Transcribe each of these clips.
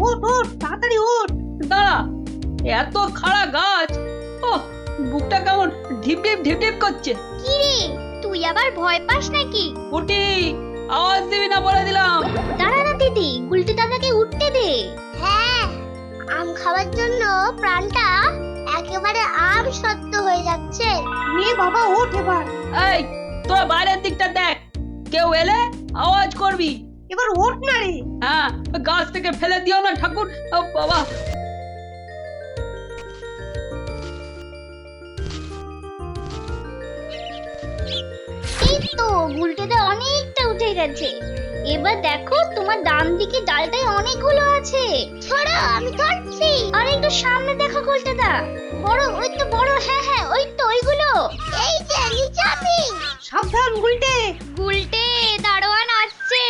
ওঠ ওঠ তাড়াতাড়ি ওঠ। দাঁড়া, এত খাড়া গাছ, ও বুকটা কেমন ঢিপ ঢিপ ঢিপ ঢিপ করছে। কি রে, তুই আবার ভয় পাস নাকি? পুটি, আওয়াজ দিবি না বলে দিলাম। দাঁড়া না দিদি, গুলটি দাদাকে উঠতে দে। হ্যাঁ, আম খাওয়ার জন্য প্রাণটা একেবারে আম সত্য হয়ে যাচ্ছে। নে বাবা ওঠ এবার। এই, তোরা বাইরের দিকটা দেখ, কেউ এলে আওয়াজ করবি। এবার ওঠ না রে। হ্যাঁ, গাছ থেকে ফেলে দিও না ঠাকুর। ও বাবা, এই তো গুলটিটা অনেকটা উঠে গেছে। এবার দেখো তোমার ডান দিকে ডালটায় অনেকগুলো আছে। ছড়া, আমি ধরছি। আর একটু সামনে দেখো গুলটিটা, বড়, ওই তো বড়। হ্যাঁ হ্যাঁ, ওই তো ওইগুলো। এই যে নিচে আমি। সাবধান গুলটে। গুলটে, দারোয়ান আসছে।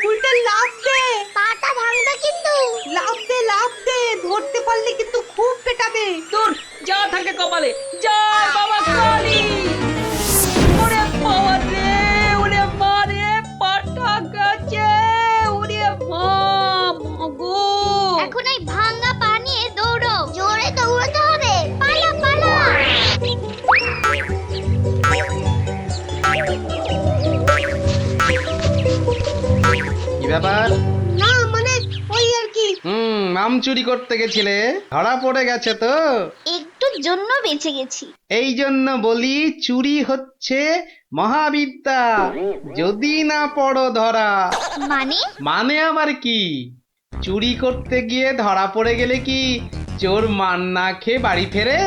গুলটে লাফ দে। পাটা ভাঙবে কিন্তু। লাফ দে লাফ দে, ধরতে পারলে কিন্তু খুব পেটাবে। দূর যা থাকে কপালে। জয় বাবা কালী। ওরে বাবা রে, ওরে মা রে, পাটা গেছে। ওরে মা, মাগো। এখন এই ভাঙা পা নিয়ে দৌড়ো। জোরে দৌড়াতে হবে। পালা পালা। কি ব্যাপার? না মানে ওই আর কি। আম চুরি করতে গেছিলে, ধরা পড়ে গেছে তো। একটুর জন্য বেঁচে গেছি। এই জন্য বলি, চুরি হচ্ছে মহাবিদ্যা, যদি না পড়ো ধরা। মানে? মানে আবার কি? চুরি করতে গিয়ে ধরা পড়ে গেলে কি চোর মান না খেয়ে বাড়ি ফেরে?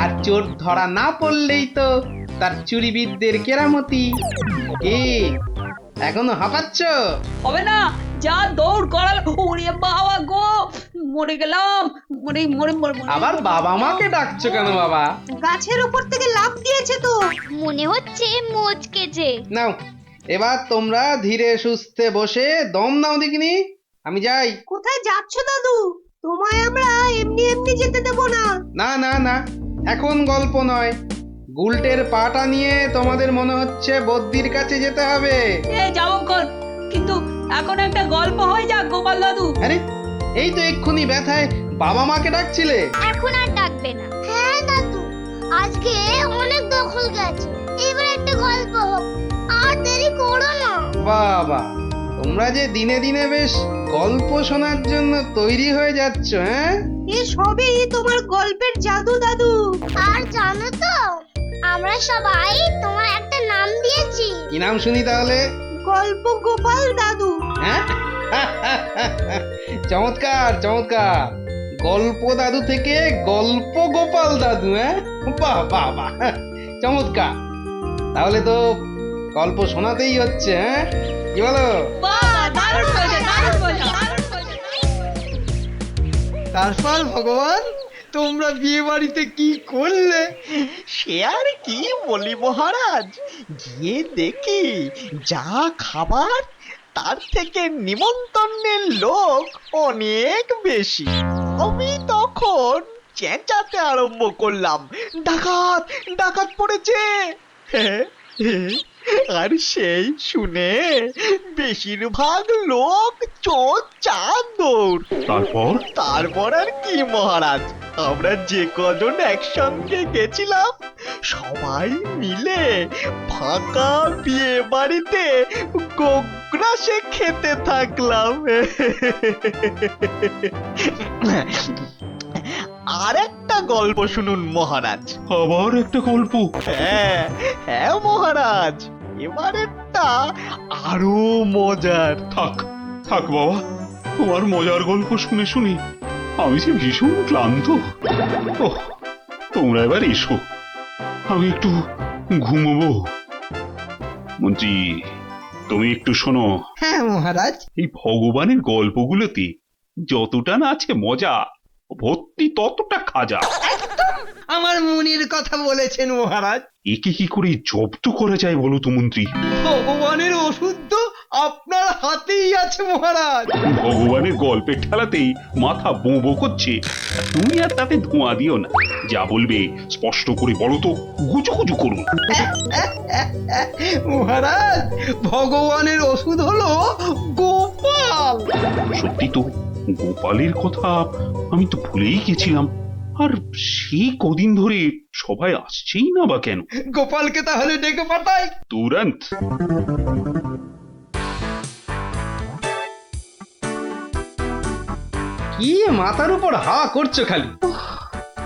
আর চোর ধরা না পড়লেই তো তার চুরিবিদদের কেরামতি। কি এখনো হাঁপাচ্ছ? হবে না, যা দৌড় করাল। ওরে বাবা গো, মরে গেলাম। মরে মরে মরে মরে। আবার বাবা মাকে ডাকছো কেন বাবা? গাছের উপর থেকে লাফ দিয়েছে তো। মনে হচ্ছে মোচকেছে। নাও, এবার তোমরা ধীরে সুস্থে বসে দম নাও দেখিনি। আমি যাই। কোথায় যাচ্ছ দাদু? তোমায় আমরা এমনি এমনি যেতে দেব না। না না না, এখন গল্প নয়। গুলটের পাটা নিয়ে তোমাদের মনে হচ্ছে বদ্যির কাছে যেতে হবে। এই যাবো কোন, কিন্তু এখন একটা গল্প হয়ে যাক গোপাল দাদু। আরে, এই তো এক্ষুনি ব্যথায় বাবা মাকে ডাকছিলে। এখন আর ডাকবে না। হ্যাঁ দাদু, আজকে অনেক দখল গেছে। এবার একটা গল্প হোক, আর দেরি করো না। বাবা, তোমরা যে দিনে দিনে বেশ গল্প শোনার জন্য তৈরি হয়ে যাচ্ছ। হ্যাঁ, এ সবই তোমার গল্পের জাদু দাদু। আর জানো তো, আমরা সবাই তোমার একটা নাম দিয়েছি। কি নাম শুনি তাহলে? গল্প গোপাল দাদু। হ্যাঁ, চমৎকার চমৎকার। গল্প দাদু থেকে গল্প গোপাল দাদু। হ্যাঁ, বাহ বাহ বাহ, চমৎকার। তাহলে তো গল্প শোনাতেই হচ্ছে। হ্যাঁ, কি বলো? বাহ, দারুণ হয়েছে, দারুণ হয়েছে, দারুণ হয়েছে। তারপর ভগবান, তোমরা বিয়ে বাড়িতে কি করলে? সে আর কি বলি মহারাজ, গিয়ে দেখি যা খাবার তার থেকে নিমন্ত্রণের লোক অনেক বেশি। আমি তখন চেঁচাতে আরম্ভ করলাম, ডাকাত ডাকাত পড়েছে। আর সেই শুনে বেশিরভাগ লোক চোর চাঁদর। তারপর আর কি মহারাজ, আমরা যে কজন একসঙ্গে গেছিলাম সবাই মিলে ফাঁকা বিয়ে বাড়িতে গোগ্রাসে খেতে থাকলাম। আর একটা গল্প শুনুন মহারাজ। আবার একটা গল্প? হ্যাঁ হ্যাঁ মহারাজ, এবারেরটা আরো মজার। থাক থাক বাবা, তোমার মজার গল্প শুনে শুনে আমি যে ভীষণ ক্লান্ত। ওহ, তোমরা এবার এসো, আমি একটু ঘুমোবো। মন্ত্রী, তুমি একটু শোনো। হ্যাঁ মহারাজ। এই ভগবানের গল্পগুলোতে যতটা না আছে মজা, ভর্তি ততটা খাজা। আমার মুনির কথা বলেছেন মহারাজ। একে কি করে জব্দ করা যায় বলো তো মন্ত্রী? ভগবানের ওষুধ তো আপনার হাতেই আছে মহারাজ। ভগবানের গল্পের ঠেলাতেই মাথা বো বো করছে, আর তুমি আর তাতে ধোঁয়া দিও না। যা বলবে স্পষ্ট করে বলো তো, গুজু গুজু করুন। মহারাজ, ভগবানের ওষুধ হলো গোপাল। সত্যি তো, গোপালের কথা আমি তো ভুলেই গেছিলাম। আর সেই কদিন ধরে সবাই আসছেই না বা কেন? গোপালকে তাহলে ডেকে পাঠাই। তুরন্ত। কি মাথার উপর হাওয়া করছো খালি?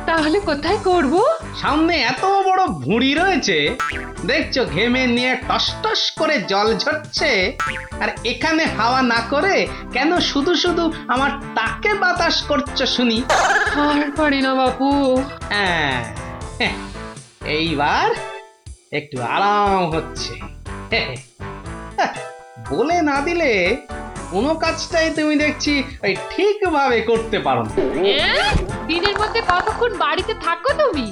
তাহলে কোথায় করব? সামনে এত বড় ভুঁড়ি রয়েছে, দেখছো ঘেমে নিয়ে টস টস করে জল ঝরছে, আর এখানে হাওয়া না করে কেন শুধু শুধু আমার টাকে বাতাস করছো শুনি? আর পারি না বাপু। হ্যাঁ, এইবার একটু আরাম হচ্ছে। বলে না দিলে কোনো কাজটাই তুমি দেখছি ওই ঠিকভাবে করতে পারো না। দিনের মধ্যে কতক্ষণ বাড়িতে থাকো তুমি?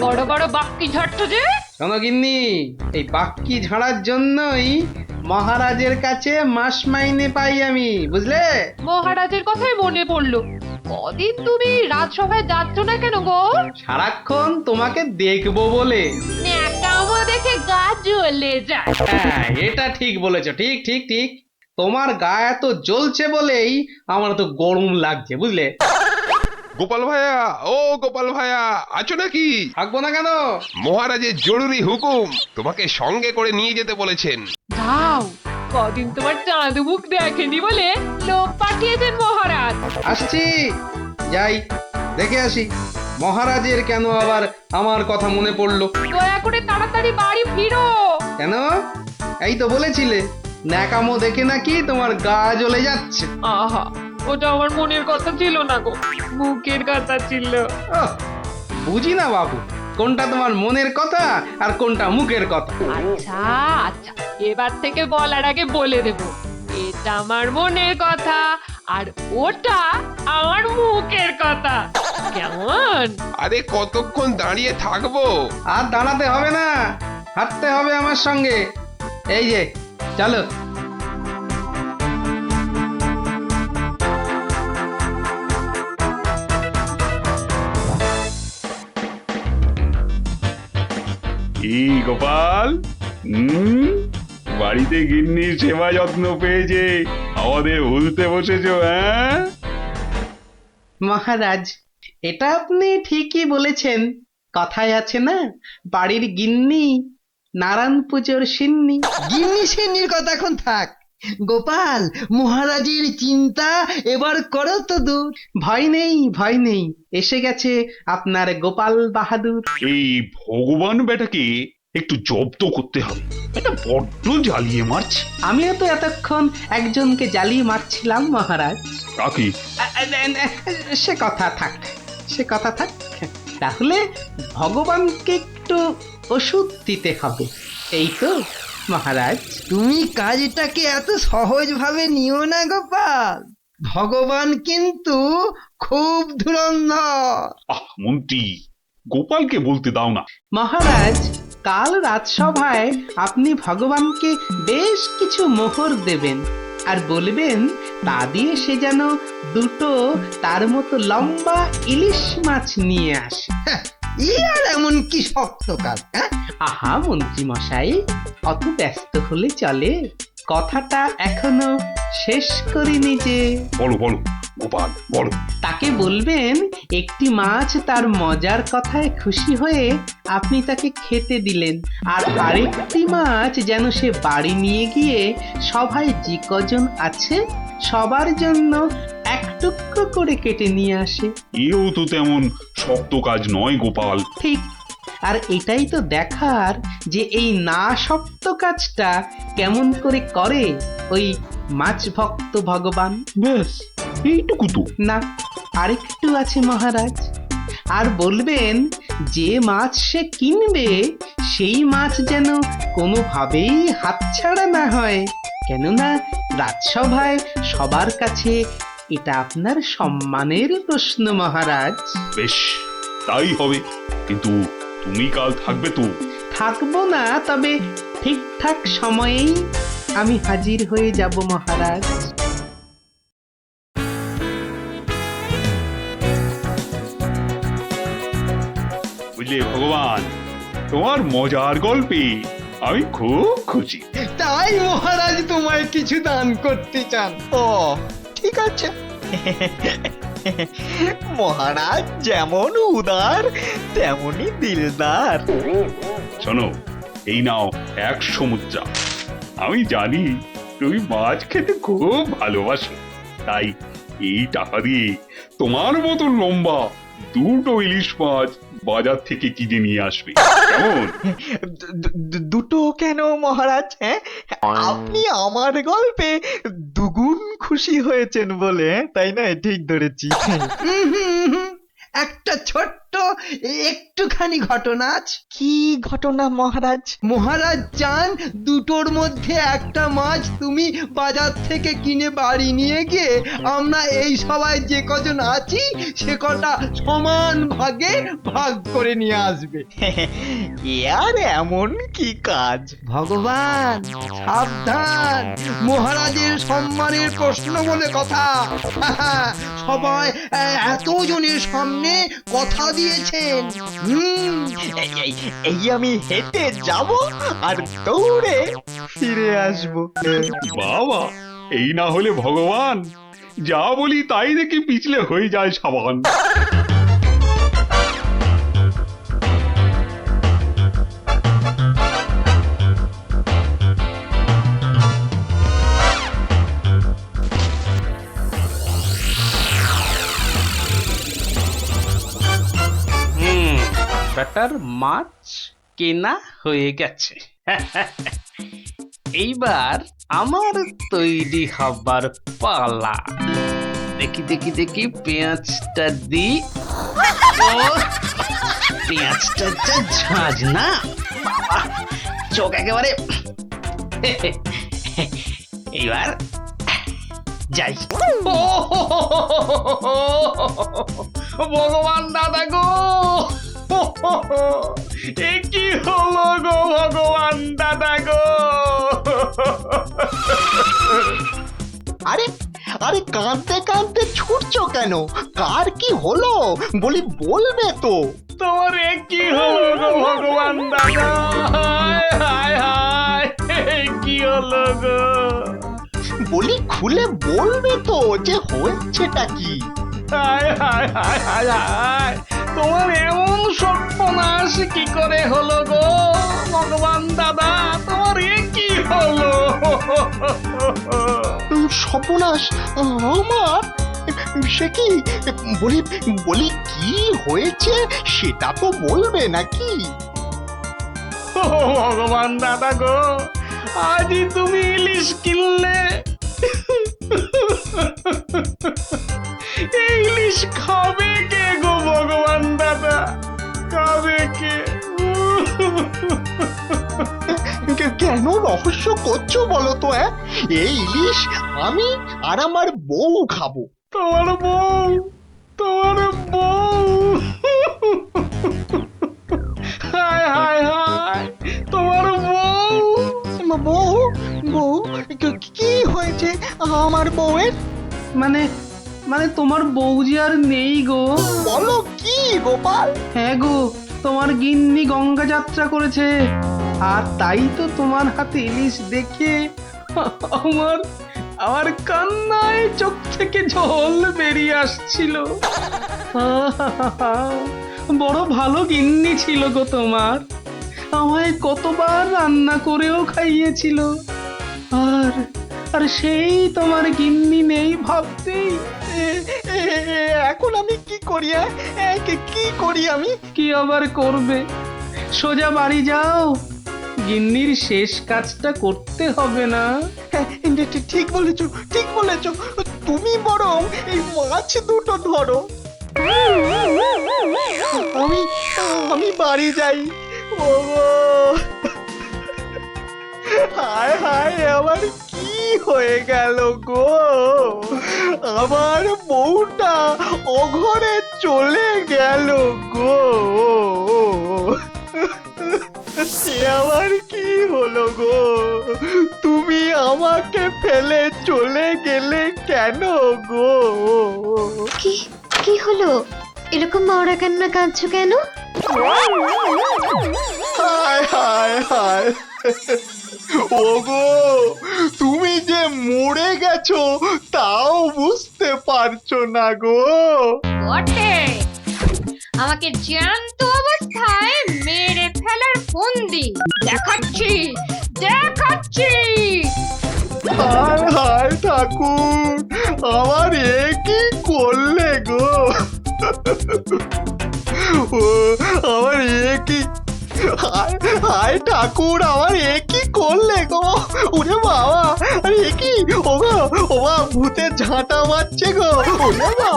বড় বড় বাক্কি ঝাড়ছো যে। শোনো গিন্নি, এই বাক্কি ঝাড়ার জন্যই মহারাজের কাছে মাস মাইনে পাই আমি, বুঝলে? মহারাজের কথাই মনে পড়লো। কদিন তুমি রাজসভায় যাচ্ছ না কেন গো? সারাক্ষণ তোমাকে দেখবো বলে। ন্যাকামো দেখে গা জ্বলে যায়। হ্যাঁ, এটা ঠিক বলেছো, ঠিক ঠিক ঠিক। তোমার গা এত জ্বলছে বলেই আমার তো গরম লাগছে, বুঝলে? গোপাল ভাইয়া, ও গোপাল ভাইয়া, আছো নাকি? থাকবো না কেন? মহারাজের জরুরি হুকুম, তোমাকে সঙ্গে করে নিয়ে যেতে বলেছেন। যাও, কদিন তোমার চাঁদ মুখ দেখেনি বলে লোক পাঠিয়েছেন মহারাজ। আসছি, যাই দেখে আসি মহারাজের কেন আবার আমার কথা মনে পড়লো। দয়া করে তাড়াতাড়ি বাড়ি ফিরো। কেন? এই তো বলেছিলে ন্যাকামো দেখে নাকি তোমার গা জ্বলে যাচ্ছে। আহা, ওটা আমার মনের কথা ছিল না গো, মুখের কথা ছিল। ওহ, বুঝি না বাবু, কোনটা তোমার মনের কথা আর কোনটা মুখের কথা। আচ্ছা আচ্ছা, এবার থেকে বলার আগে বলে দেব, এটা আমার মনের কথা আর ওটা আমার মুখের কথা। কেমন? আরে কতক্ষণ দাঁড়িয়ে থাকবো? আর দাঁড়াতে হবে না, হাঁটতে হবে আমার সঙ্গে। এই যে চলো। কি গোপাল, বাড়িতে গিন্নির সেবা যত্ন পেয়েছে আমাদের ভুলতে বসেছো? হ্যাঁ মহারাজ, এটা আপনি ঠিকই বলেছেন। কথায় আছে না, বাড়ির গিন্নি নারায়ণ পুজোর সিন্নি। গিন্নি সিন্নির কথা এখন থাক। গোপাল, মহারাজের চিন্তা এবার করো তো দূর। ভয় নেই, ভয় নেই, এসে গেছে আপনার গোপাল বাহাদুর। এই ভগবান বেটাকে একটু জব্দ করতে হবে, এটা বড্ড জ্বালিয়ে মারছে। আমিও তো এতক্ষণ একজনকে জ্বালিয়ে মারছিলাম মহারাজ। কাকে? সে কথা থাক, সে কথা থাক। তাহলে ভগবানকে একটু ওষুধ দিতে হবে, এই তো মহারাজ। তুমি কাজটাকে এত সহজভাবে নিও না গোপাল, ভগবান কিন্তু খুব ধুরন্ধর। মন্ত্রী, গোপালকে বলতে দাও না। মহারাজ, কাল রাজসভায় আপনি ভগবানকে বেশ কিছু মোহর দেবেন আর বলবেন তা দিয়ে সে যেন দুটো তার মতো লম্বা ইলিশ মাছ নিয়ে আসে। ই আর এমন কি শক্ত কাজ? হ্যাঁ, আহা মন্ত্রী মশাই, অত ব্যস্ত হলে চলে? কথাটা এখনো শেষ করিনি যে। বলো বলো গোপাল, বলো। তাকে বলবেন একটি মাছ তার মজার কথায় খুশি হয়ে আপনি তাকে খেতে দিলেন, আর আরেকটি মাছ যেন সে বাড়ি নিয়ে গিয়ে সবাই যে কজন আছে সবার জন্য এক টুকরো করে কেটে নিয়ে আসে। এও তো তেমন শক্ত কাজ নয় গোপাল। ঠিক, আর এটাই তো দেখার যে এই না শক্ত কাজটা কেমন করে করে ওই মাছ ভক্ত ভগবান। ব্যাস এইটুকু তো? না, আরেকটু আছে মহারাজ। আর বলবেন যে মাছ সে কিনবে সেই মাছ যেন কোনোভাবেই হাতছাড়া না হয়, কেননা রাজসভায় সবার কাছে এটা আপনার সম্মানের প্রশ্ন মহারাজ। বেশ, তাই হবে, কিন্তু তুমি কাল থাকবে তো? থাকবো না, তবে ঠিকঠাক সময়েই আমি হাজির হয়ে যাব মহারাজ। বুঝলে ভগবান, তোমার মজার গল্পে আমি খুব খুশি। তাই মহারাজ তোমায় কিছু দান করতে চান। ও ঠিক আছে, মহারাজ যেমন উদার তেমনি দিলদার। শোনো, এই নাও 100 মুদ্রা। আমি জানি তুমি মাছ খেতে খুব ভালোবাসো, তাই এই টাকা দিয়ে তোমার মতো লম্বা 2টো ইলিশ মাছ বাজার থেকে কিনে নিয়ে আসবে, কেমন? দুটো কেন মহারাজ? হ্যাঁ, আপনি আমার গল্পে দুগুণ খুশি হয়েছেন বলে, তাই না? ঠিক ধরেছি। একটা ছোট্ট একটুখানি ঘটনা আছে। কি ঘটনা মহারাজ? মহারাজ চান দুটোর মধ্যে একটা মাছ তুমি বাজার থেকে কিনে বাড়ি নিয়ে গিয়ে আমরা এই সবাই যে কজন আছি সে কটা সমান ভাগে ভাগ করে নিয়ে আসবে। এ আর এমন কি কাজ? ভগবান সাবধান, মহারাজের সম্মানের প্রশ্ন বলে কথা। সবাই এতজনের সামনে কথা দিয়েছেন। এই আমি হেঁটে যাব আর দৌড়ে ফিরে আসবো। বাবা, এই না হলে ভগবান, যা বলি তাই দেখি পিছলে হয়ে যায় সাবান। ব্যাটার মাছ কেনা হয়ে গেছে। এইবার আমার তৈরি হবার পালা। দেখি দেখি দেখি পেঁয়াজটা দি। ও, পেঁয়াজটা যা ঝাঁজ না, বাবা, চোখ একেবারে। এইবার যাই। ভগবান দাদা গো, এ কি হলো গো ভগবান দাদা গো! আরে আরে, কাঁদতে কাঁদতে ছুটছো কেন? কার কি হলো বলি, বলবে তো? তোমার এ কি হলো গো ভগবান দাদা! হায় হায় হায়, এ কি হলো গো! বলি খুলে বলবে তো যে হয়েছেটা কি? হায় হায় হায় হায় হায়, তোমার এমন সর্বনাশ কি করে হলো গো ভগবান দাদা! তোমার এ কি হলো? সর্বনাশ আমার? সে কি? বলি বলি কি হয়েছে সেটা তো বলবে নাকি? ও ভগবান দাদা গো, আজই তুমি ইলিশ কিনলে। এই ইলিশ খাবে কে গো ভগবান দাদা? খাবে কে? কেন রহস্য করছো বলো তো? এই ইলিশ আমি আর আমার বউ খাবো। তোমার বউ? তোমার বউ? হায় হায় হায়, তোমার বউ? বউ? বউ? কি হয়েছে আমার বউয়ের? মানে মানে তোমার বউ যে আর নেই গো। বলো কি গোপাল? হ্যাঁ গো, তোমার গিন্নি গঙ্গা যাত্রা করেছে, আর তাই তো তোমার হাতে ইলিশ দেখে আমার আমার কান্নায় চোখ থেকে জল বেরিয়ে আসছিল। বড় ভালো গিন্নি ছিল গো তোমার, আমায় কতবার রান্না করেও খাইয়েছিল। আর আর সেই তোমার গিন্নি নেই ভাবতেই এখন আমি কি করি? কি করি আমি? কি আবার করবে, সোজা বাড়ি যাও, গিন্নির শেষ কাজটা করতে হবে না? ঠিক বলেছো, ঠিক বলেছো। তুমি বরং এই মাছ দুটো ধরো, আমি আমি বাড়ি যাই। ওগো, হায় হায়, আমার কি হয়ে গেল গো? আমার বউটা অঘরে চলে গেল গো। আমার কি হলো গো? তুমি আমাকে ফেলে চলে গেলে কেন গো? কি কি হলো? এরকম মরা কান্না কাঁদছো কেন? হায় হায় হায়, ওগো তুমি যে মরে গেছো তাও বুঝতে পারছো না গো। বটে, আমাকে জ্যান্ত অবস্থায় মেরে ফেলার ফন্দি দেখাচ্ছি দেখাচ্ছি। হায় হায় ঠাকুর, আমার এ কি করলে গো? ও আমার এ কি, হায় হায় ঠাকুর, আমার এ কি করলে গো? ওরে বাবা, আরে এ কি? ও বাবা ভূতে ঝাঁটা মারছে গো। ওরে বাবা,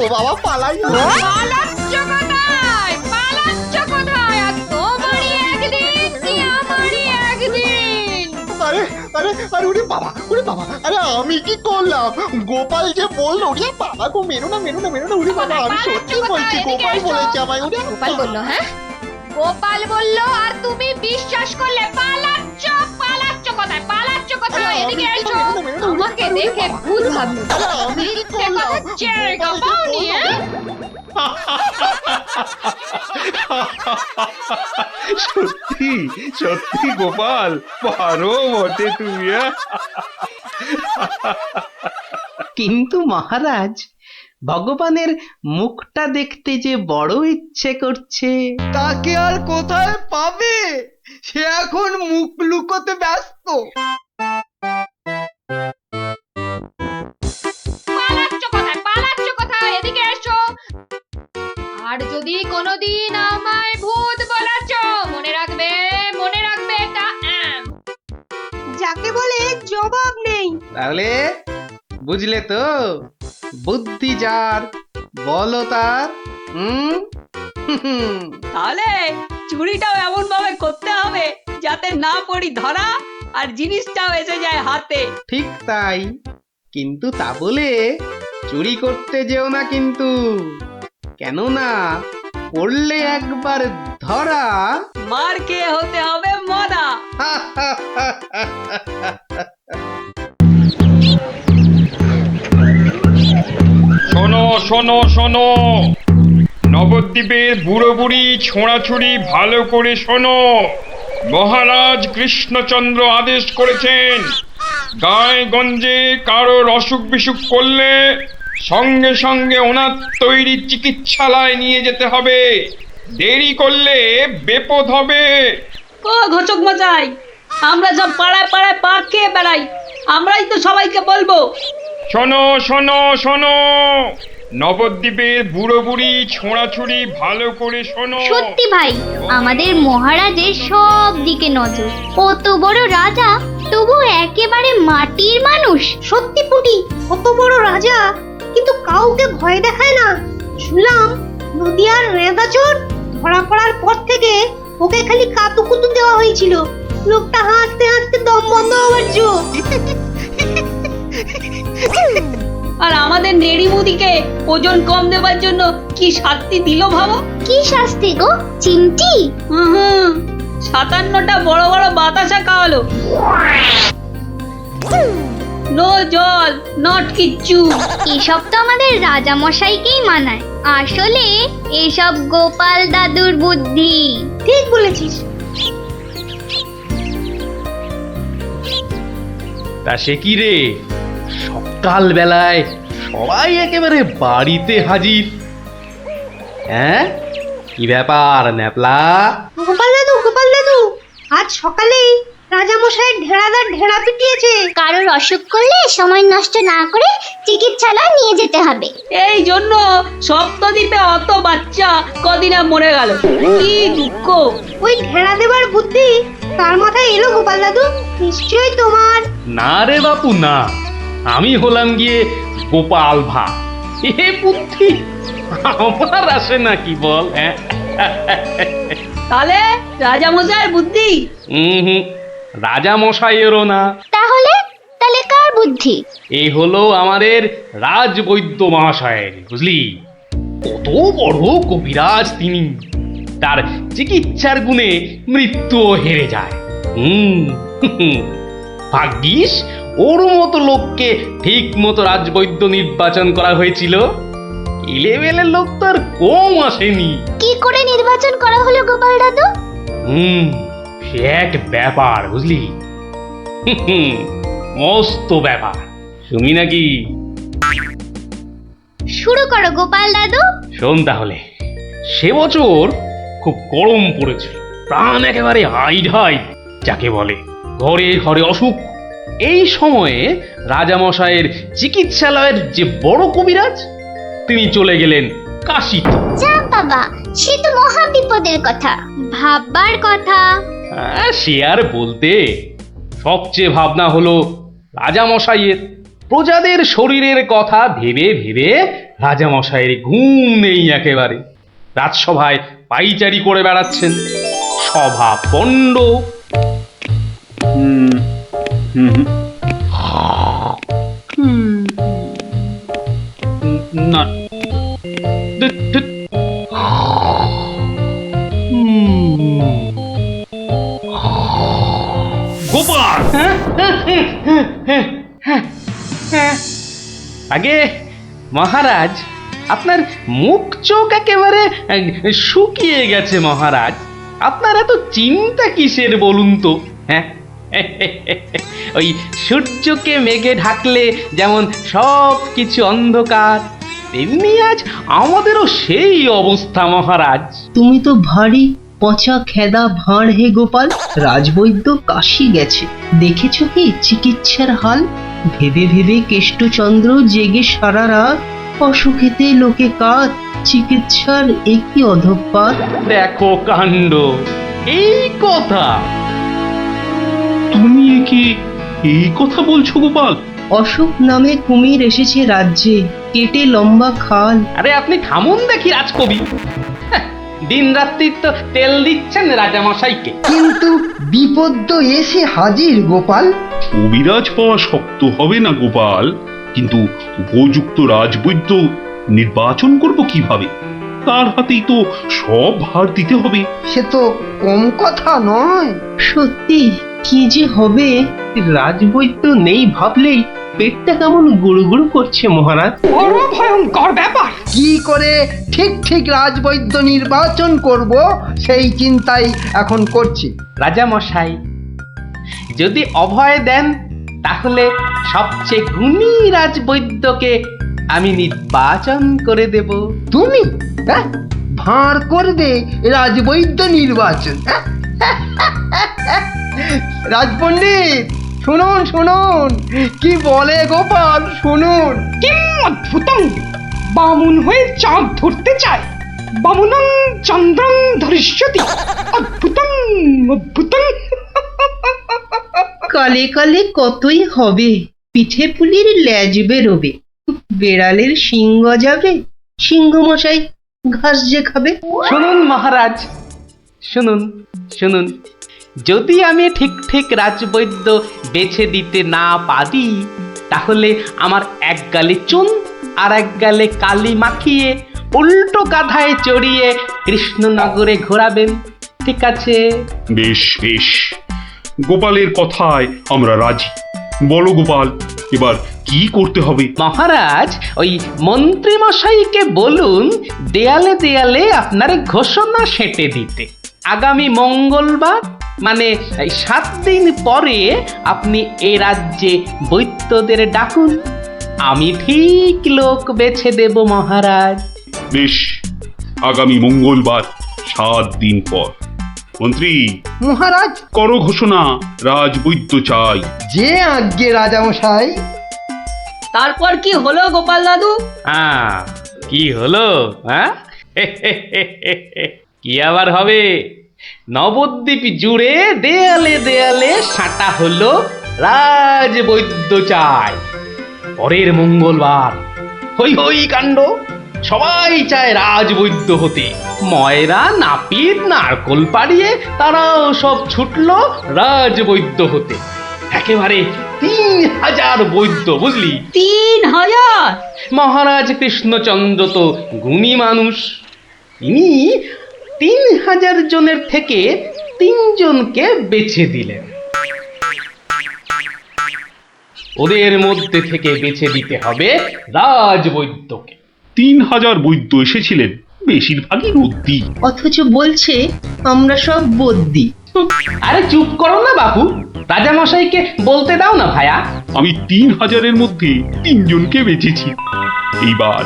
ও বাবা পালাই। পালাচ্ছ কোথায়? পালাচ্ছ কোথায়? আর তোমারই একদিন কি আমারই একদিন। আরে আরে আরে ওরে বাবা, ওরে বাবা, আরে আমি কি করলাম? গোপাল যে বললো, ওরে বাবা গো, মেরো না মেরো না মেরো না, ওরে বাবা আমি সত্যি বলছি, গোপাল বলেছে আমায়। ওরে গোপাল বললো? হ্যাঁ, গোপাল বললো আর তুমি বিশ্বাস করলে? পালাচ্ছ পালাচ্ছ কোথায়? পালাচ্ছ কোথায়? এদিকে এসো, আমাকে দেখে ভূত ভাবলো। আমি কি করলাম? জায়গা পাওনি? সত্যি সত্যি গোপাল, পারো বটে তুমি। কিন্তু মহারাজ, ভগবানের মুখটা দেখতে যে বড় ইচ্ছে করছে। তাকে আর কোথায় পাবে? সে এখন মুখ লুকোতে ব্যস্ত। পালাচ্ছ কোথায়? পালাচ্ছ কোথায়? এদিকে এসো। আর যদি কোনোদিন আমায় ভূত বলেছ, মনে রাখবে, মনে রাখবে এটা। যাকে বলে জবাব নেই। তাহলে বুঝলে তো, বুদ্ধি যার বলো তার। তাহলে চুরিটাও এমন ভাবে করতে হবে যাতে না পড়ি ধরা আর জিনিসটাও এসে যায় হাতে। ঠিক তাই, কিন্তু তা বলে চুরি করতে যেও না কিন্তু, কেননা পড়লে একবার ধরা। মার খেয়ে হতে হবে মরা। শোনো শোনো শোনো, নবদ্বীপের বুড়ো বুড়ি ছোঁড়াছুড়ি ভালো করে শোনো। মহারাজ কৃষ্ণচন্দ্র আদেশ করেছেন, গায়ে গঞ্জে কারোর অসুখ বিসুখ করলে সঙ্গে সঙ্গে ওনার তৈরি চিকিৎসালয় নিয়ে যেতে হবে। দেরি করলে বিপদ হবে। ও ঘোচক মশাই, আমরা সব পাড়ায় পাড়ায় পা খেয়ে বেড়াই, আমরাই তো সবাইকে বলবো। শোনো শোনো শোনো, নবদ্বীপের বুড়ো বুড়ি ছোঁড়াছুড়ি ভালো করে শোনো। সত্যি ভাই, আমাদের মহারাজের সব দিকে নজর। কত বড় রাজা, তবু একেবারে মাটির মানুষ। সত্যি পুটি, কত বড় রাজা কিন্তু কাউকে ভয় দেখায় না। শুনলাম নদিয়ার রেঁদাচোর ধরা পড়ার পর থেকে ওকে খালি কাতুকুতু দেওয়া হয়েছিল। লোকটা হাসতে হাসতে দম বন্ধ হওয়ার জো। আর আমাদের নেড়িমুদিকে ওজন কম দেবার জন্য কি শাস্তি দিল ভাবো। কি শাস্তি গো চিমটি? হুম, 57টা বড় বড় বাতাসা খাওয়ালো। নো জল, নট কিচ্ছু। এসব তো আমাদের রাজা মশাইকেই মানায়। আসলে এসব গোপাল দাদুর বুদ্ধি। ঠিক বলেছিস। তা সে কি রে, সকাল বেলায় সবাই একেবারে বাড়িতে হাজির। হ্যাঁ, কি ব্যাপার ন্যাপলা? গোপাল দাদু, আজ সকালেই রাজামশাই ঢেড়াদার ঢেড়া পিটিয়েছে। কারোর অসুখ করলে সময় নষ্ট না করে চিকিৎসালয় নিয়ে যেতে হবে। এই জন্য সপ্তদ্বীপে অত বাচ্চা কদিনে মরে গেল। কি দুঃখ। ওই ঢেড়া দেবার বুদ্ধি তার মাথায় এলো গোপাল দাদু? নিশ্চয়ই তোমার। না রে বাপু না, আমি হলাম গিয়ে গোপাল ভা। এ বুদ্ধি আমার আসে নাকি বল? হ্যাঁ, তাহলে রাজামশাইয়ের বুদ্ধি? হুম, রাজা মশাইয়েরও না। তাহলে তাহলে কার বুদ্ধি? এই হলো আমাদের রাজবৈদ্য মহাশয়ের, বুঝলি? কত বড় কবিরাজ তিনি, তার চিকিৎসার গুণে মৃত্যুও হেরে যায়। ভাগ্যিস ওর মতো লোককে ঠিক মতো রাজবৈদ্য নির্বাচন করা হয়েছিল। এলেবেলের লোক তো আর কম আসেনি। কি করে নির্বাচন করা হলো গোপাল দাদু? সে এক ব্যাপার বুঝলি। মস্ত ব্যাপার, শুনি নাকি? শুরু করো গোপাল দাদু। শোন তাহলে, সে বছর খুব গরম পড়েছিল, প্রাণ একেবারে হাই ঢাই যাকে বলে, ঘরে ঘরে অসুখ। এই সময়ে রাজামশাইয়ের চিকিৎসালয়ের যে বড় কবিরাজ, তিনি চলে গেলেন কাশীতে। যা বাবা, সে তো মহা বিপদের কথা, ভাববার কথা। সে আর বলতে, সবচেয়ে ভাবনা হলো রাজামশাইয়ের। প্রজাদের শরীরের কথা ভেবে ভেবে রাজামশাইয়ের ঘুম নেই একেবারে। রাজসভায় পাইচারি করে বেড়াচ্ছেন, সভা পণ্ড। না, গোপাল! আগে মহারাজ, আপনার মুখ চোখ একেবারে শুকিয়ে গেছে মহারাজ। আপনার এত চিন্তা কিসের বলুন তো? হ্যাঁ, ওই সূর্যকে মেঘে ঢাকলে যেমন সব কিছু অন্ধকার, তেমনি আজ আমাদেরও সেই অবস্থা মহারাজ। তুমি তো ভারী পচা খেদা ভাঁড় হে গোপাল। রাজবৈদ্য কাশি গেছে, দেখেছো কি চিকিৎসার হাল? ভেবে ভেবে কেষ্টচন্দ্র জেগে সারা রাত, অসুখেতে লোকে কাত, চিকিৎসার একই অধঃপাত। দেখো কাণ্ড, এই কথা তুমি কি এই কথা বলছো গোপাল? অসুখ নামে কুমির এসেছে রাজ্যে, কেটে লম্বা খাল। আরে আপনি থামুন দেখি রাজকবি। দিন রাত্রি তো তেল দিচ্ছেন রাজামশাইকে। কিন্তু বিপদ তো এসে হাজির গোপাল। কবিরাজ পাওয়া শক্ত হবে না গোপাল, কিন্তু উপযুক্ত রাজবৈদ্য নির্বাচন করব কিভাবে? তার হাতেই তো সব ভার দিতে হবে। সে তো কম কথা নয়। সত্যি কি যে হবে, রাজবৈদ্য নেই ভাবলেই পেটটা কেমন গুড়গুড় করছে মহারাজ। বড় ভয়ঙ্কর ব্যাপার। কি করে ঠিক ঠিক রাজবৈদ্য নির্বাচন করব সেই চিন্তাই এখন করছি। রাজামশাই যদি অভয় দেন, তাহলে সবচেয়ে গুণী রাজবৈদ্যকে আমি নির্বাচন করে দেব। তুমি ভাঁড় করবে রাজবৈদ্য নির্বাচন? রাজপণ্ডিত শুনুন শুনুন, কি বলে গোপাল শুনুন। কিম অদ্ভুতং! বামুন হয়ে চাঁদ ধরতে চায়, বামুনং চন্দ্রং ধরিষ্যতি। অদ্ভুতং অদ্ভুতং। কালে কালে কতই হবে, পিঠে পুলির ল্যাজ বেরোবে, বেড়ালের সিংহ যাবে, সিংহ মশাই ঘাস যে খাবে। শুনুন মহারাজ, শুনুন শুনুন, যদি আমি ঠিক ঠিক রাজবৈদ্য বেছে দিতে না পারি, তাহলে আমার এক গালে চুন আর এক গালে কালি মাখিয়ে উল্টো কাঁধায় চড়িয়ে কৃষ্ণনগরে ঘোরাবেন, ঠিক আছে? বেশ বেশ, গোপালের কথায় আমরা রাজি। বলো গোপাল, এবার কি করতে হবে? মহারাজ, ওই মন্ত্রী মশাইকে বলুন দেয়ালে দেয়ালে আপনার ঘোষণা সেঁটে দিতে। আগামী মঙ্গলবার, মানে 7 দিন পরে আপনি এ রাজ্যে বৈদ্যদের ডাকুন, আমি ঠিক লোক বেছে দেব মহারাজ। বেশ, আগামী মঙ্গলবার 7 দিন পর। মন্ত্রী মহারাজ, করো ঘোষণা, রাজবৈদ্য চাই। যে আজ্ঞে রাজামশাই। তারপর কি হলো গোপাল দাদু? হ্যাঁ, কি হলো? হ্যাঁ, কি আবার হবে? নবদ্বীপ জুড়ে দেয়ালে দেয়ালে সাঁটা হলো রাজবৈদ্য চাই। পরের মঙ্গলবার হই হই কাণ্ড, সবাই চায় রাজবৈদ্য হতে। ময়রা নাপিত নারকোল পাড়িয়ে তারাও সব ছুটলো রাজবৈদ্য হতে। একেবারে 3000 বৈদ্য, বুঝলি? 3000! মহারাজ কৃষ্ণচন্দ্র তো গুণী মানুষ, তিনি 3000 জনের থেকে 3 জনকে বেছে দিলেন। ওদের মধ্যে থেকে বেছে দিতে হবে রাজবৈদ্যকে। 3000 বৈদ্য এসেছিলেন, বেশিরভাগই রদ্দি। অথচ বলছে আমরা সব বদ্যি। আরে চুপ করো না বাপু, রাজামশাইকে বলতে দাও না ভায়া। আমি 3000-এর মধ্যে 3 জনকে বেচেছি। এইবার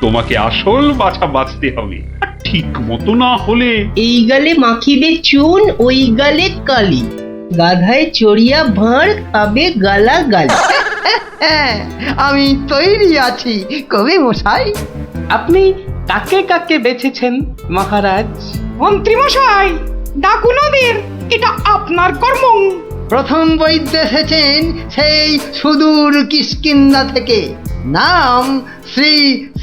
তোমাকে আসল বাছা বাঁচতে হবে, আর ঠিক মতো না হলে এই গালে মাখিবে চুন, ওই গালে কালি, গাধায় চড়িয়া ভাঁড় খাবে গালা গালি। আমি তৈরি আছি কবি মশাই। আপনি কাকে কাকে বেছেছেন মহারাজ? মন্ত্রী মশাই, ডাকুন ওদের, এটা আপনার কর্ম। প্রথম বৈদ্য এসেছেন সেই সুদূর কিষ্কিন্ধা থেকে, নাম শ্রী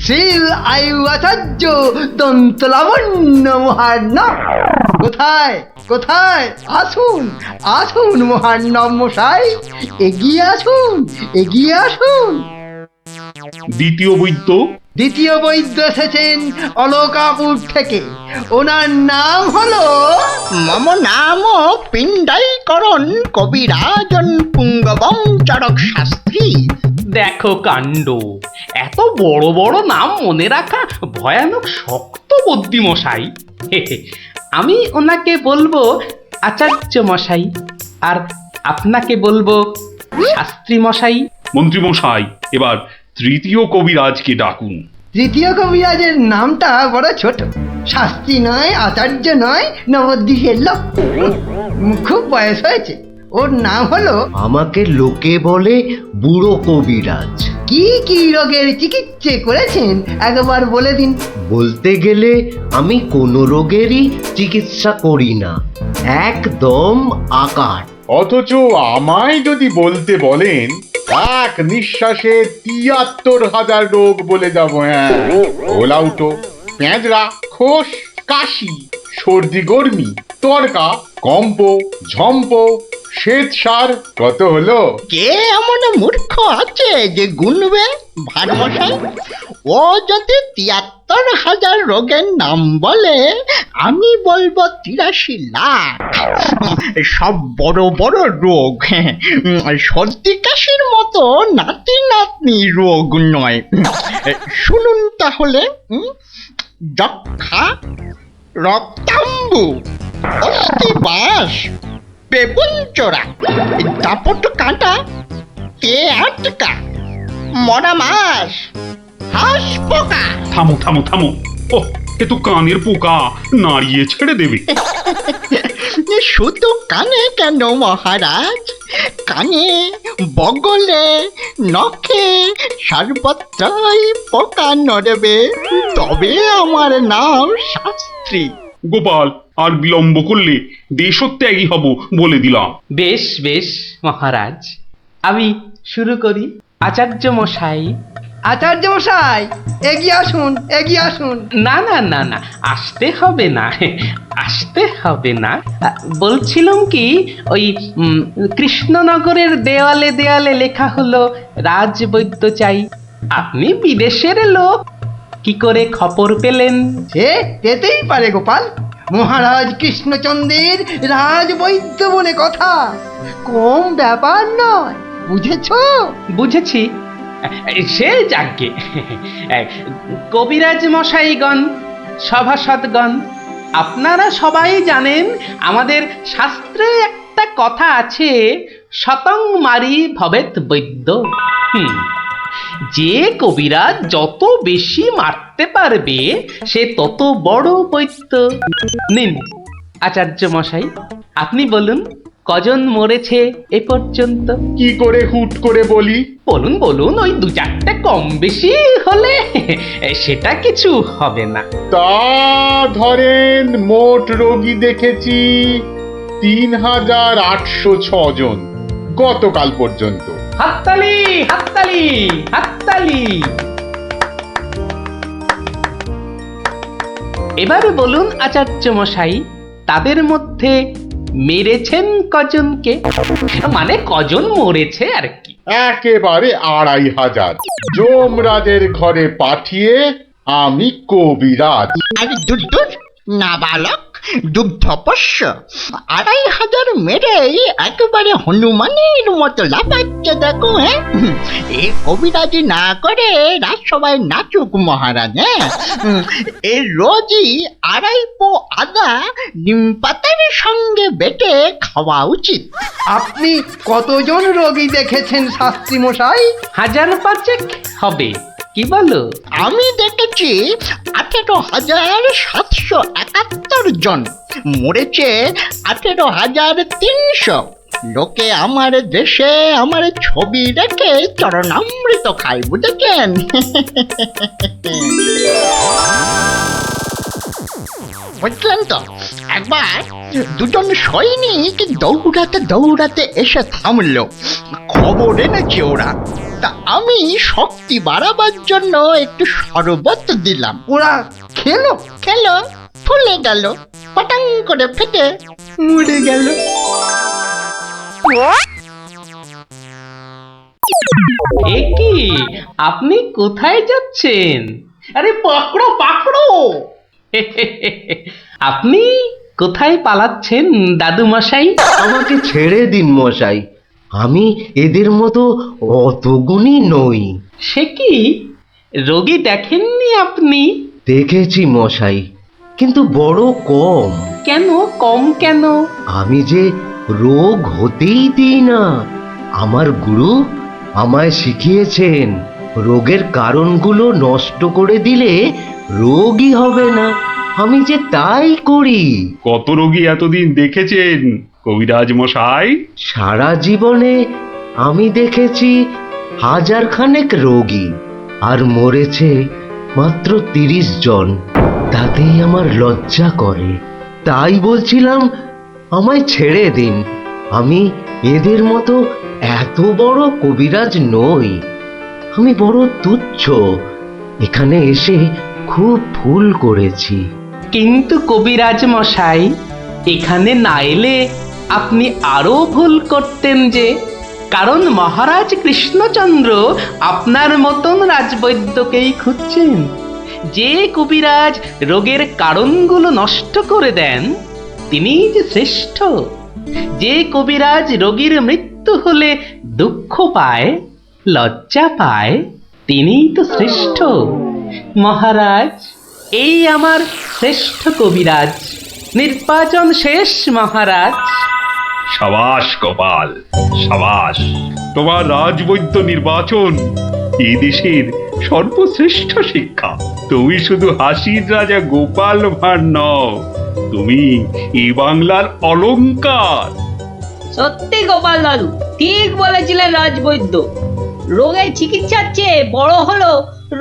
শ্রীল আয়ু আচার্য দন্তলাবণ্য মহার্ণব। কোথায় কোথায়? আসুন আসুন মহার্ণব মশাই, এগিয়ে আসুন এগিয়ে আসুন। দ্বিতীয় বৈদ্য দ্বিতীয় বৈদ্য এসেছেন অলকাপুর থেকে, ওনার নাম হলো মম নাম পিণ্ডাইকরণ কবিরাজন পুঙ্গবং চরক শাস্ত্রী। দেখো কাণ্ড, এত বড় বড় নাম মনে রাখা ভয়ানক শক্ত বুদ্ধি মশাই। আমি ওনাকে বলবো আচার্য মশাই, আর আপনাকে বলবো শাস্ত্রী মশাই। মন্ত্রী মশাই, এবার তৃতীয় কবিরাজকে ডাকুন। তৃতীয় কবিরাজের নামটা বড় ছোট, শাস্ত্রী নয়, আচার্য নয়, নবদ্বীপের লোক, খুব বয়স হয়েছে। ওর নাম হলো, আমাকে লোকে বলে বুড়ো কবিরাজ। কি কি রোগের চিকিৎসা করেছেন একবার বলে দিন। বলতে গেলে আমি কোনো রোগেরই চিকিৎসা করি না, একদম আকার। অথচ আমায় যদি বলতে বলেন, এক নিঃশ্বাসে ৭৩,০০০ রোগ বলে যাব। হ্যাঁ, ওলাউটো, পেঁজরা, খোস, কাশি, সর্দি গর্মি, তরকা, কম্প, ঝম্প, শ্বেতসার, কত হলো? কে এমন মূর্খ আছে যে গুনবে ভারমশাই? ও যদি ৭৩,০০০ রোগের নাম বলে, আমি বলবো ৮৩ লাখ। সব বড় বড় রোগ, সর্দি কাশির মতো নাতি নাতনি রোগ নয়। শুনুন তাহলে, যক্ষা, রক্তাম্বু, অস্থিবাস, বেগুন চোরা, দাপট কাঁটা, কে আটকা, মরা মাস, হাঁস পোকা। থামো থামো থামো, ও এ তো কানের পোকা, নাড়িয়ে ছেড়ে দেবে। শুধু কানে কেন মহারাজ, কানে, বগলে, নখে, সর্বত্রই পোকা নড়বে, তবে আমার নাম শাস্ত্রী। গোপাল, আর বিলম্ব করলে দেশত্যাগী হব বলে দিলাম। বেশ বেশ মহারাজ, আমি শুরু করি। আচার্য মশাই। আচার্য মশাই, এগিয়ে আসুন এগিয়ে আসুন। না না না না, আসতে হবে না, আসতে হবে না। বলছিলাম কি, ওই কৃষ্ণনগরের দেওয়ালে দেওয়ালে লেখা হলো রাজবৈদ্য চাই। আপনি বিদেশের লোক, কি করে খবর পেলেন? সে পেতেই পারে গোপাল, মহারাজ কৃষ্ণচন্দ্রের রাজবৈদ্য বলে কথা, কম ব্যাপার নয়, বুঝেছো? বুঝেছি, সে যাকে। কবিরাজ মশাইগণ, সভাসদগণ, আপনারা সবাই জানেন আমাদের শাস্ত্রে একটা কথা আছে, শতং মারি ভবেত বৈদ্য। যে কবিরাজ যত বেশি মারতে পারবে সে তত বড় বৈদ্য। নিন আচার্য মশাই, আপনি বলুন কজন মরেছে এ পর্যন্ত? কি করে হুট করে বলি? বলুন বলুন, ওই ২-৪টে কম বেশি হলে সেটা কিছু হবে না। তা ধরেন মোট রোগী দেখেছি ৩,৮০৬ জন গতকাল পর্যন্ত। হাততালি হাততালি হাততালি। এবারে বলুন আচার্য মশাই, তাদের মধ্যে মেরেছেন কজনকে? মানে কজন মরেছে আর কি। একেবারে ২৫০০০। যমরাজের ঘরে পাঠিয়ে আমি কবিরাজ। আর দূর দূর, নাবালক, দুগ্ধপস্য 2500 মেরেই একেবারে হনুমানের মতো লাফাচ্ছে দেখো। হ্যাঁ, এই কবিরাজি না করে রাজসভায় নাচুক মহারাজ। হ্যাঁ, এই রোজই 2.5 পো আদা নিম পাতার সঙ্গে বেটে খাওয়া উচিত। আপনি কতজন রোগী দেখেছেন শাস্ত্রী মশাই? 1000 হবে, কি বলো? আমি দেখেছি 18,771 জন, মরেছে 18,300। লোকে আমার দেশে আমার ছবি রেখে চরণামৃত খায়, বুঝেছেন? বুঝলেন তো? একবার 2জন সৈনিক দৌড়াতে দৌড়াতে এসে থামলো। খবর এনেছে ওরা, তা আমি শক্তি বাড়াবার জন্য একটু শরবত দিলাম। ওরা খেলো? খেলো, ফুলে গেল, পটাং করে ফেটে মরে গেল। এ কি, আপনি কোথায় যাচ্ছেন? আরে পাকড়ো পাকড়ো! আপনি কোথায় পালাচ্ছেন দাদু মশাই? আমাকে ছেড়ে দিন মশাই, আমি এদের মতো অত গুণী নই। সে কি, রোগী দেখেননি আপনি? দেখেছি মশাই, কিন্তু বড় কম। কেন কম কেন? আমি যে রোগ হতেই দিই না। আমার গুরু আমায় শিখিয়েছেন, রোগের কারণগুলো নষ্ট করে দিলে রোগই হবে না। আমি যে তাই করি। কত রোগী এতদিন দেখেছেন কবিরাজ মশাই? সারা জীবনে আমি দেখেছি 1000 খানেক রোগী, আর মরেছে মাত্র 30 জন। তাতেই আমার লজ্জা করে। তাই বলছিলাম আমায় ছেড়ে দিন, আমি এদের মতো এত বড় কবিরাজ নই। আমি বড় তুচ্ছ, এখানে এসে খুব ভুল করেছি। কিন্তু কবিরাজ মশাই, এখানে না এলে আপনি আরো ভুল করতেন যে, কারণ মহারাজ কৃষ্ণচন্দ্র আপনার মতন রাজবৈদ্যকেই খুঁজছেন। যে কবিরাজ রোগের কারণগুলো নষ্ট করে দেন তিনিই যে শ্রেষ্ঠ। যে কবিরাজ রোগীর মৃত্যু হলে দুঃখ পায়, লজ্জা পায়, তিনিই তো শ্রেষ্ঠ। মহারাজ, এই আমার শ্রেষ্ঠ কবিরাজ। নির্বাচন শেষ মহারাজ। সাবাস গোপাল, সাবাস। তোমার রাজবৈদ্য নির্বাচন এই দেশের সর্বশ্রেষ্ঠ শিক্ষা। তুমি শুধু হাসির রাজা গোপাল ভাঁড় নও, তুমি এই বাংলার অলংকার। সত্যি গোপাল দাদু ঠিক বলেছিলেন রাজবৈদ্য। রোগের চিকিৎসার চেয়ে বড় হলো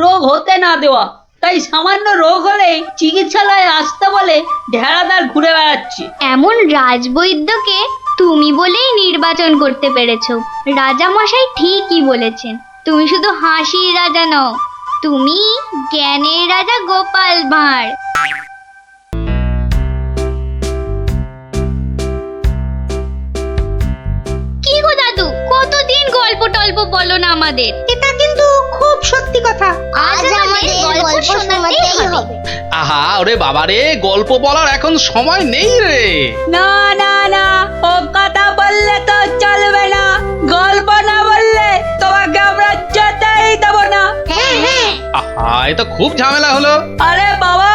রোগ হতে না দেওয়া। তাই সামান্য রোগ হলেই চিকিৎসালয়ে আসতে বলে ঢেড়াদার ঘুরে বেড়াচ্ছে। এমন রাজবৈদ্যকে তুমি বলেই নির্বাচন করতে পেরেছো। রাজা মশাই ঠিকই বলেছেন, তুমি শুধু হাসির রাজা নও, তুমি জ্ঞানের রাজা গোপাল ভাঁড়। কি গো দাদু, কতদিন গল্প টল্প বলো না আমাদের? এটা কিন্তু খুব সত্যি কথা। আজ আমাদের গল্প শোনাতেই হবে। আহা, ওরে বাবারে, গল্প বলার এখন সময় নেই রে। না না না, ও কথা বললে তো চলবে না। গল্প না বললে তোমাকে আমরা যেতেই দেবো না। হ্যাঁ হ্যাঁ, আহা, এ তো খুব ঝামেলা হলো। আরে বাবা,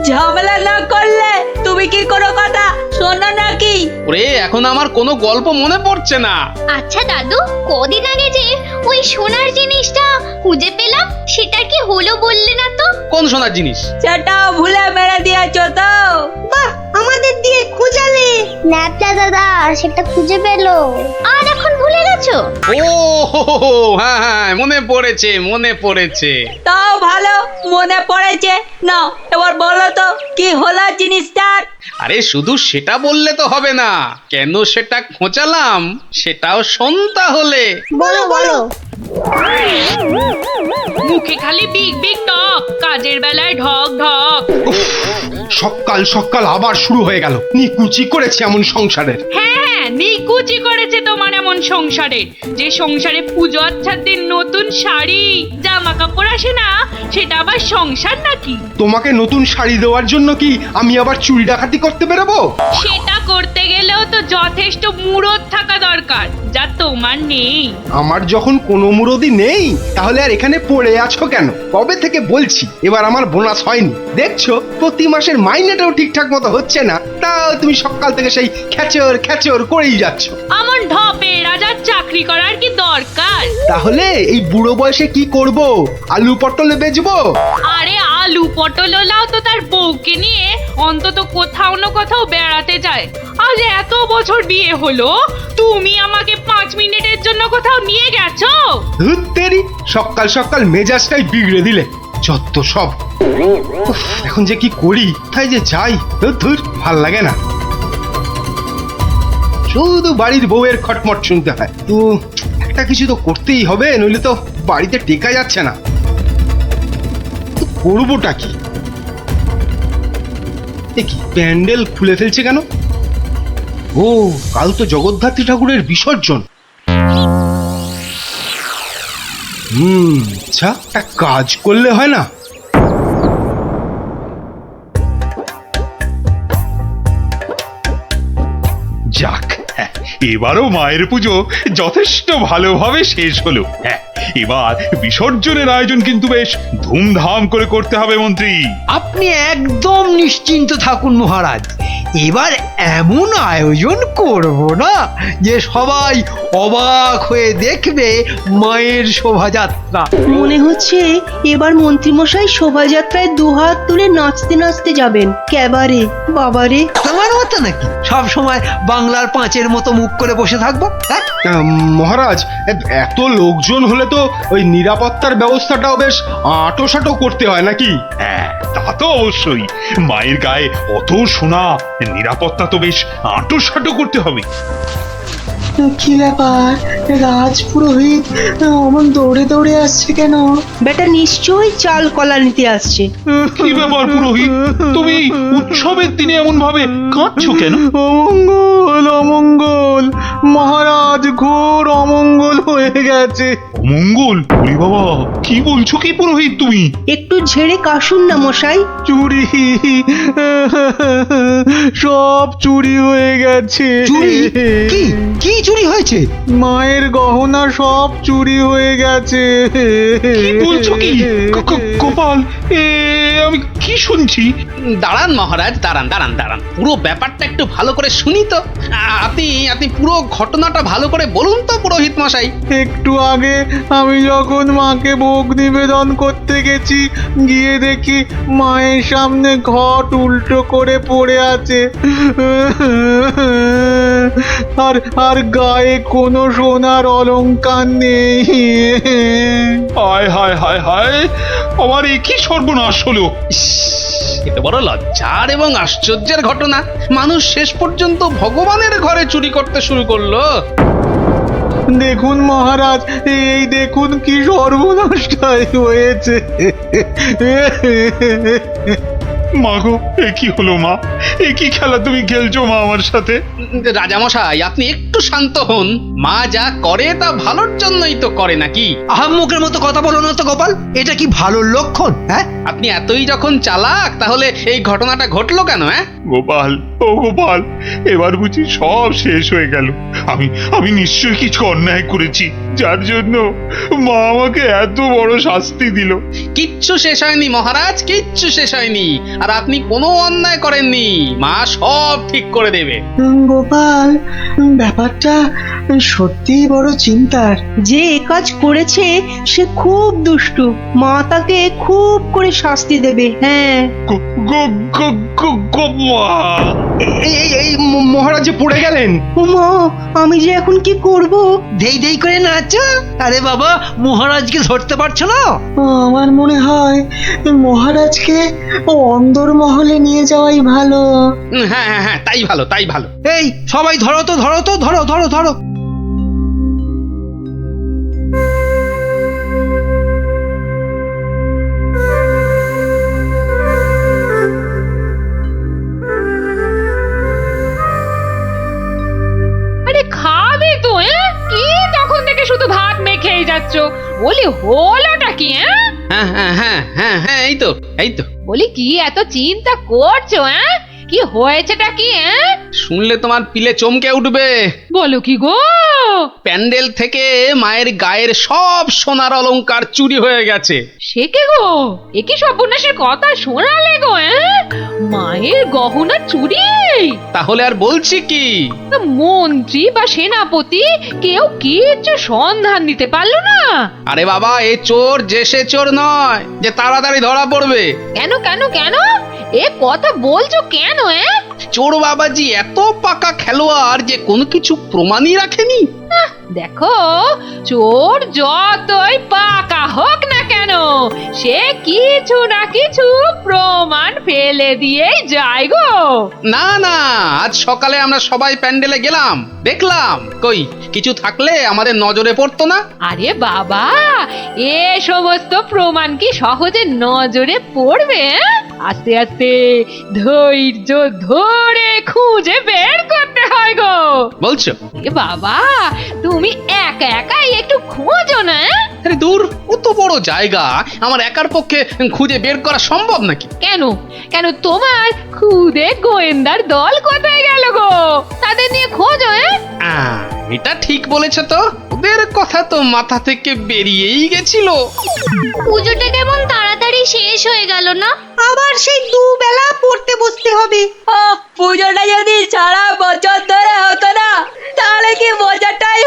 ঝামেলা না করলে তুমি কি কোনো কথা শোনো নাকি? ওরে, এখন আমার কোনো গল্প মনে পড়ছে না। আচ্ছা দাদু, কদিন আগে যে ওই সোনার জিনিসটা খুঁজে পেলাম, সেটা কি হলো বললে না তো? কোন সোনার জিনিস? সেটাও ভুলে মেরে দিয়েছো তো? বাহ, আমাদের দিয়ে খুঁজালে। ন্যাপলা দাদা সেটা খুঁজে পেলো, আর এখন ভুলে গেছো? ও হো হো হো, হ্যাঁ হ্যাঁ, মনে পড়েছে, মনে পড়েছে। তাও ভালো মনে পড়েছে। না, এবার বলো তো কি হলো জিনিসটার? আরে শুধু সেটা বললে তো হবে না, কেন সেটা খোঁচালাম সেটাও শোন তাহলে। বলো বলো। মুখে খালি বিগ বিগ টক, কাজের বেলায় ঢক ঢক। সকাল সকাল আবার শুরু হয়ে গেল। নিকুচি করেছে এমন সংসারের। হ্যাঁ, নিকুচি করেছে তোমার এমন সংসারে, যে সংসারে পুজো আচ্ছার দিন নতুন শাড়ি জামা কাপড় আসে না, সেটা আবার সংসার নাকি? তোমাকে নতুন শাড়ি দেওয়ার জন্য কি আমি আবার চুরি ডাকাতি করতে বেরোবো? সেটা করতে গেলেও তো যথেষ্ট মুরত থাকা দরকার, যা তোমার নেই। আমার যখন কোনো মুরদি নেই তাহলে আর এখানে পড়ে আছো কেন? কবে থেকে বলছি এবার আমার বোনাস হয়নি, দেখছো প্রতি মাসের মাইনেটাও ঠিকঠাক মতো হচ্ছে না, তাও তুমি সকাল থেকে সেই খেচর খেচর করেই যাচ্ছ। আমার ঢপে রাজার চাকরি করার কি দরকার? তাহলে এই বুড়ো বয়সে কি করব? আলু পটলে বেচবো? আরে আলু পটল লাও তো তার বউকে নিয়ে অন্তত কোথাও না কোথাও বেড়াতে যায়। আজ এত বছর বিয়ে হলো, তুমি আমাকে 5 মিনিটের জন্য কোথাও নিয়ে গেছো? ধুর তেরি, সকাল সকাল মেজাজটাই বিগড়ে দিলে, যত সব। উফ, এখন যে কি করি, তাই যে যাই, ধুর ভাল লাগে না, শুধু বাড়ির বউয়ের খটমট শুনতে হয়। তো একটা কিছু তো করতেই হবে, নইলে তো বাড়িতে টেকা যাচ্ছে না। তো করবোটা কি? এ কি প্যান্ডেল খুলে ফেলছে কেন? ও, কাল তো জগদ্ধাত্রী ঠাকুরের বিসর্জন। আচ্ছা, একটা কাজ করলে হয় না? যাক, এবারও মায়ের পুজো যথেষ্ট ভালোভাবে শেষ হলো। হ্যাঁ, এবার বিসর্জনের আয়োজন কিন্তু বেশ ধুমধাম করে করতে হবে মন্ত্রী। আপনি একদম নিশ্চিন্ত থাকুন মহারাজ, এবার এমন আয়োজন করব না যে সবাই অবাক হয়ে দেখবে মায়ের শোভাযাত্রা। মনে হচ্ছে এবার মন্ত্রীমশাই শোভাযাত্রায় দুহাত তুলে নাচতে নাচতে যাবেন। ক্যাবারে বাবারে, আমার মতো নাকি সব সময় বাংলার পাঁচের মতো মুখ করে বসে থাকবো? হ্যাঁ, মহারাজ, এত লোকজন হলে তো ওই নিরাপত্তার ব্যবস্থাটাও বেশ আঁটোসাঁটো করতে হয় নাকি? হ্যাঁ, তা তো অবশ্যই। মায়ের গায়ে অত সোনা, নিরাপত্তা তো বেশ আঁটোসাঁটো করতে হবে। কি ব্যাপার, রাজপুরোহিত অমন দৌড়ে দৌড়ে আসছে কেন? বেটা নিশ্চয়ই চাল কলা নিতে আসছে। কি ব্যাপার পুরোহিত, তুমি উৎসবের দিনে এমন ভাবে কাঁদছো কেন? অমঙ্গল অমঙ্গল, মহারাজ ঘোর অমঙ্গল হয়ে গেছে। অমঙ্গল? ওরে বাবা, কি বলছো কি পুরোহিত তুমি? একটু ঝেড়ে কাশুন না মশাই। চুরি, সব চুরি হয়ে গেছে। চুরি? কি কি চুরি হয়েছে? মায়ের গহনা সব চুরি হয়ে গেছে। কি বলছো কি গোপাল? আমি কি শুনছি? দাঁড়ান মহারাজ, দাঁড়ান দাঁড়ান দাঁড়ান, পুরো ব্যাপারটা একটু ভালো করে শুনি তো। আপনি পুরো ঘটনাটা ভালো করে বলুন তো পুরোহিত মশাই। একটু আগে আমি যখন মাকে ভোগ নিবেদন করতে গেছি, গিয়ে দেখি মায়ের সামনে ঘট উল্টো করে পড়ে আছে, আর গায়ে কোনো সোনার অলংকার নেই। হায় হায় হায় হায়, আমার কি সর্বনাশ হলো! এত বড় লজ্জার এবং আশ্চর্যের ঘটনা, মানুষ শেষ পর্যন্ত ভগবানের ঘরে চুরি করতে শুরু করলো। দেখুন মহারাজ, এই দেখুন কি সর্বনাশটাই হয়েছে। মা গো, এ কি হলো মা? এ কি খেলা তুমি খেলছো মা আমার সাথে? রাজামশাই, আপনি একটু শান্ত হন। মা যা করে তা ভালোর জন্যই তো করে নাকি? আহাম্মকের মতো কথা বলো না তো গোপাল, এটা কি ভালো লক্ষণ? হ্যাঁ, আপনি এতই যখন চালাক, তাহলে এই ঘটনাটা ঘটলো কেন? হ্যাঁ গোপাল, ও গোপাল, এবার বুঝি সব শেষ হয়ে গেল। আমি নিশ্চয়ই কিছু অন্যায় করেছি, যার জন্য মা আমাকে এত বড় শাস্তি দিল। কিচ্ছু শেষ হয়নি মহারাজ, কিচ্ছু শেষ হয়নি। আর আপনি কোনো অন্যায় করেননি, মা সব ঠিক করে দেবে। গোপাল, ব্যাপারটা সত্যিই বড় চিন্তার। যে এ কাজ করেছে সে খুব দুষ্টু, মা তাকে খুব করে শাস্তি দেবে। হ্যাঁ, এই মহারাজ পড়ে গেলেন। মা, আমি যে এখন কি করব? দেই দেই করে নাচো। আরে বাবা, মহারাজকে ধরতে পারছো না? আমার মনে হয় মহারাজকে অন্দর মহলে নিয়ে যাওয়াই ভালো। হ্যাঁ হ্যাঁ হ্যাঁ, তাই ভালো, তাই ভালো। এই সবাই ধরো তো, ধরো তো, ধরো ধরো ধরো। বলি হলোটা কি? হ্যাঁ হ্যাঁ হ্যাঁ হ্যাঁ হ্যাঁ এই তো এই তো। বলি কি এত চিন্তা করছো? কি হয়েছেটা কি? শুনলে তোমার পিলে চমকে উঠবে। বলো কি গো? প্যান্ডেল থেকে মায়ের গায়ের সব সোনার অলংকার চুরি হয়ে গেছে। সে কে গো? এ কি সর্বনাশের কথা শোনালে গো? মায়ের গহনা চুরি? তাহলে আর বলছি কি? মন্ত্রী বা সেনাপতি কেউ কিচ্ছু সন্ধান দিতে পারলো না? আরে বাবা, এ চোর যে সে চোর নয় যে তাড়াতাড়ি ধরা পড়বে। কেন কেন কেন? এ কথা বলছো কেন? চোর বাবাজি এত পাকা খেলোয়াড় যে কোনো কিছু প্রমাণই রাখেনি। দেখো, চোর যতই পাকা হোক না কেন, সে কিছু না কিছু প্রমাণ ফেলে দিয়েই যায় গো। না না, আজ সকালে আমরা সবাই প্যান্ডেলে গেলাম, দেখলাম কই কিছু থাকলে আমাদের নজরে পড়তো না। আরে বাবা, এ সমস্ত প্রমাণ কি সহজে নজরে পড়বে? আস্তে আস্তে ধৈর্য ধরে খুঁজে বের করতে হয় গো। বলছো? এ বাবা, তুমি একা একাই একটু খোঁজো না। আরে দূর, অত বড় জায়গা আমার একার পক্ষে খুঁজে বের করা সম্ভব নাকি? কেন কেন, তোমার খুদে গোয়েন্দার দল কোথায় গেল গো? তাদের নিয়ে খোঁজো। এটা ঠিক বলেছ তো, ওদের কথা তো মাথা থেকে বেরিয়েই গেছিল। পুজোটা কেমন তাড়াতাড়ি শেষ হয়ে গেল না? আবার সেই দুবেলা পড়তে বসতে হবে। পুজোটা যদি সারা বছর ধরে হতো না, তাহলে কি মজাটাই